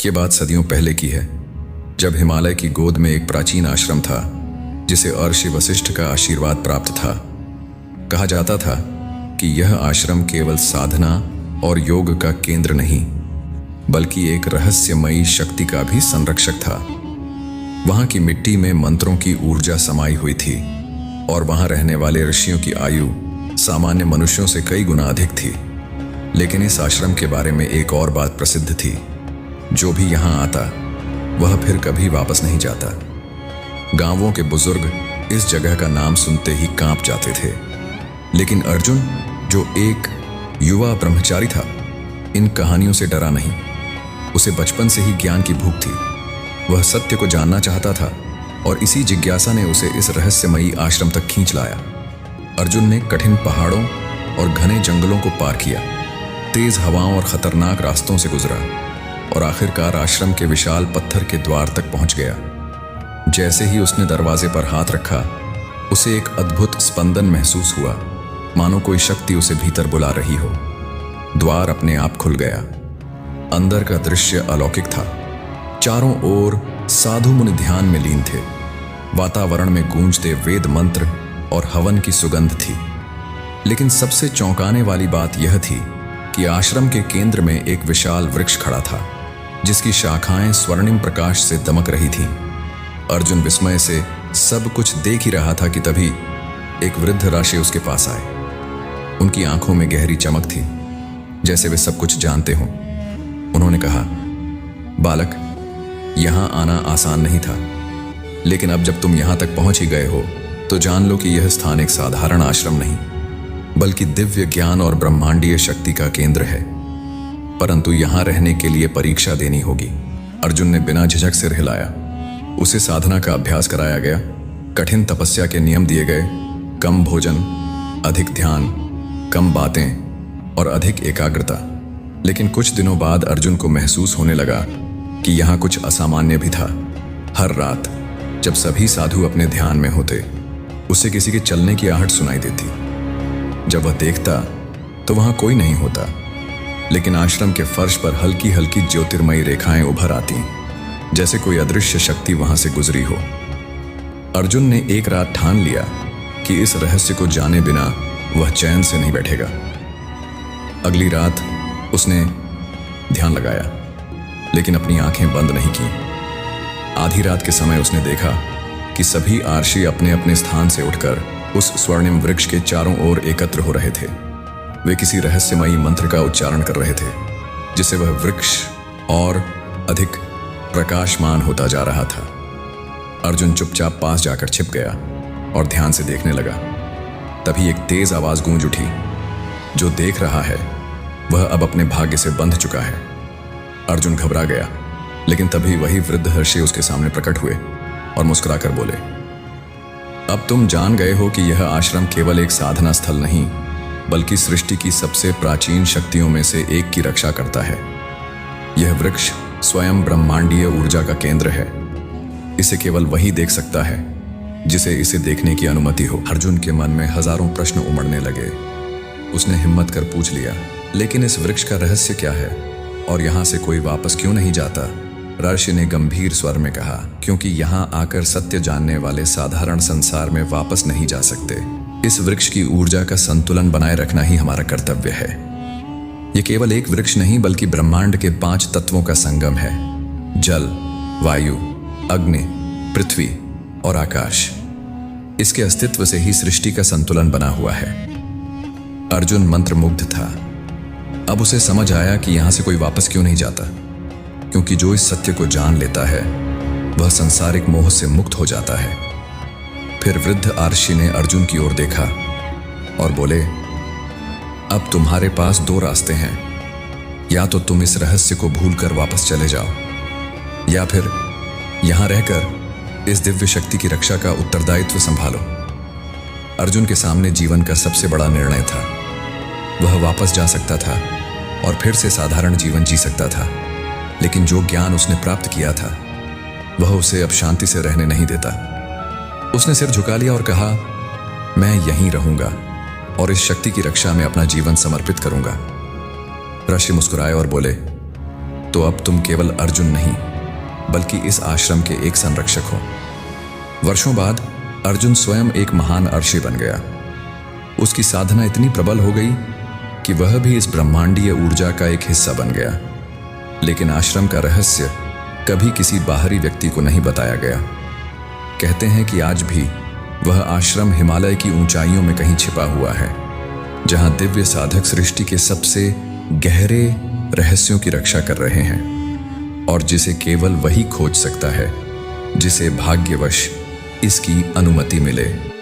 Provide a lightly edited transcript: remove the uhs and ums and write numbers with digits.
ये बात सदियों पहले की है, जब हिमालय की गोद में एक प्राचीन आश्रम था जिसे अर्षि वशिष्ठ का आशीर्वाद प्राप्त था। कहा जाता था कि यह आश्रम केवल साधना और योग का केंद्र नहीं, बल्कि एक रहस्यमयी शक्ति का भी संरक्षक था। वहां की मिट्टी में मंत्रों की ऊर्जा समाई हुई थी और वहां रहने वाले ऋषियों की आयु सामान्य मनुष्यों से कई गुना अधिक थी। लेकिन इस आश्रम के बारे में एक और बात प्रसिद्ध थी, जो भी यहां आता वह फिर कभी वापस नहीं जाता। गांवों के बुजुर्ग इस जगह का नाम सुनते ही कांप जाते थे, लेकिन अर्जुन, जो एक युवा ब्रह्मचारी था, इन कहानियों से डरा नहीं। उसे बचपन से ही ज्ञान की भूख थी। वह सत्य को जानना चाहता था और इसी जिज्ञासा ने उसे इस रहस्यमयी आश्रम तक खींच लाया। अर्जुन ने कठिन पहाड़ों और घने जंगलों को पार किया, तेज हवाओं और खतरनाक रास्तों से गुजरा और आखिरकार आश्रम के विशाल पत्थर के द्वार तक पहुंच गया। जैसे ही उसने दरवाजे पर हाथ रखा, उसे एक अद्भुत स्पंदन महसूस हुआ, मानो कोई शक्ति उसे भीतर बुला रही हो। द्वार अपने आप खुल गया। अंदर का दृश्य अलौकिक था। चारों ओर साधु मुनि ध्यान में लीन थे। वातावरण में गूंजते वेद मंत्र और हवन की सुगंध थी। लेकिन सबसे चौंकाने वाली बात यह थी कि आश्रम के केंद्र में एक विशाल वृक्ष खड़ा था, जिसकी शाखाएं स्वर्णिम प्रकाश से दमक रही थीं। अर्जुन विस्मय से सब कुछ देख ही रहा था कि तभी एक वृद्ध ऋषि उसके पास आए। उनकी आंखों में गहरी चमक थी, जैसे वे सब कुछ जानते हों। उन्होंने कहा, बालक, यहां आना आसान नहीं था, लेकिन अब जब तुम यहां तक पहुंच ही गए हो तो जान लो कि यह स्थान एक साधारण आश्रम नहीं, बल्कि दिव्य ज्ञान और ब्रह्मांडीय शक्ति का केंद्र है। परंतु यहां रहने के लिए परीक्षा देनी होगी। अर्जुन ने बिना झिझक सिर हिलाया। उसे साधना का अभ्यास कराया गया। कठिन तपस्या के नियम दिए गए, कम भोजन, अधिक ध्यान, कम बातें और अधिक एकाग्रता। लेकिन कुछ दिनों बाद अर्जुन को महसूस होने लगा कि यहाँ कुछ असामान्य भी था। हर रात जब सभी साधु अपने ध्यान में होते, उसे किसी के चलने की आहट सुनाई देती। जब वह देखता तो वहां कोई नहीं होता, लेकिन आश्रम के फर्श पर हल्की हल्की ज्योतिर्मयी रेखाएं उभर आती, जैसे कोई अदृश्य शक्ति वहां से गुजरी हो। अर्जुन ने एक रात ठान लिया कि इस रहस्य को जाने बिना वह चैन से नहीं बैठेगा। अगली रात उसने ध्यान लगाया, लेकिन अपनी आंखें बंद नहीं की। आधी रात के समय उसने देखा कि सभी आर्षी अपने अपने स्थान से उठकर उस स्वर्णिम वृक्ष के चारों ओर एकत्र हो रहे थे। वे किसी रहस्यमयी मंत्र का उच्चारण कर रहे थे, जिससे वह वृक्ष और अधिक प्रकाशमान होता जा रहा था। अर्जुन चुपचाप पास जाकर छिप गया और ध्यान से देखने लगा। तभी एक तेज आवाज गूंज उठी, जो देख रहा है वह अब अपने भाग्य से बंध चुका है। अर्जुन घबरा गया, लेकिन तभी वही वृद्ध ऋषि उसके सामने प्रकट हुए और मुस्कुराकर बोले, अब तुम जान गए हो कि यह आश्रम केवल एक साधना स्थल नहीं, बल्कि सृष्टि की सबसे प्राचीन शक्तियों में से एक की रक्षा करता है। यह वृक्ष स्वयं ब्रह्मांडीय ऊर्जा का केंद्र है। इसे केवल वही देख सकता है जिसे इसे देखने की अनुमति हो। अर्जुन के मन में हजारों प्रश्न उमड़ने लगे। उसने हिम्मत कर पूछ लिया, लेकिन इस वृक्ष का रहस्य क्या है और यहां से कोई वापस क्यों नहीं जाता? ऋषि ने गंभीर स्वर में कहा, क्योंकि यहां आकर सत्य जानने वाले साधारण संसार में वापस नहीं जा सकते। इस वृक्ष की ऊर्जा का संतुलन बनाए रखना ही हमारा कर्तव्य है। यह केवल एक वृक्ष नहीं, बल्कि ब्रह्मांड के 5 तत्वों का संगम है: जल, वायु, अग्नि, पृथ्वी और आकाश। इसके अस्तित्व से ही सृष्टि का संतुलन बना हुआ है। अर्जुन मंत्रमुग्ध था। अब उसे समझ आया कि यहां से कोई वापस क्यों नहीं जाता, क्योंकि जो इस सत्य को जान लेता है वह संसारिक मोह से मुक्त हो जाता है। फिर वृद्ध आर्षि ने अर्जुन की ओर देखा और बोले, अब तुम्हारे पास 2 रास्ते हैं। या तो तुम इस रहस्य को भूलकर वापस चले जाओ, या फिर यहां रहकर इस दिव्य शक्ति की रक्षा का उत्तरदायित्व संभालो। अर्जुन के सामने जीवन का सबसे बड़ा निर्णय था। वह वापस जा सकता था और फिर से साधारण जीवन जी सकता था, लेकिन जो ज्ञान उसने प्राप्त किया था वह उसे अब शांति से रहने नहीं देता। उसने सिर झुका लिया और कहा, मैं यहीं रहूंगा और इस शक्ति की रक्षा में अपना जीवन समर्पित करूंगा। ऋषि मुस्कुराए और बोले, तो अब तुम केवल अर्जुन नहीं बल्कि इस आश्रम के एक संरक्षक हो। वर्षों बाद अर्जुन स्वयं एक महान अर्षि बन गया। उसकी साधना इतनी प्रबल हो गई कि वह भी इस ब्रह्मांडीय ऊर्जा का एक हिस्सा बन गया। लेकिन आश्रम का रहस्य कभी किसी बाहरी व्यक्ति को नहीं बताया गया। कहते हैं कि आज भी वह आश्रम हिमालय की ऊंचाइयों में कहीं छिपा हुआ है, जहां दिव्य साधक सृष्टि के सबसे गहरे रहस्यों की रक्षा कर रहे हैं, और जिसे केवल वही खोज सकता है जिसे भाग्यवश इसकी अनुमति मिले।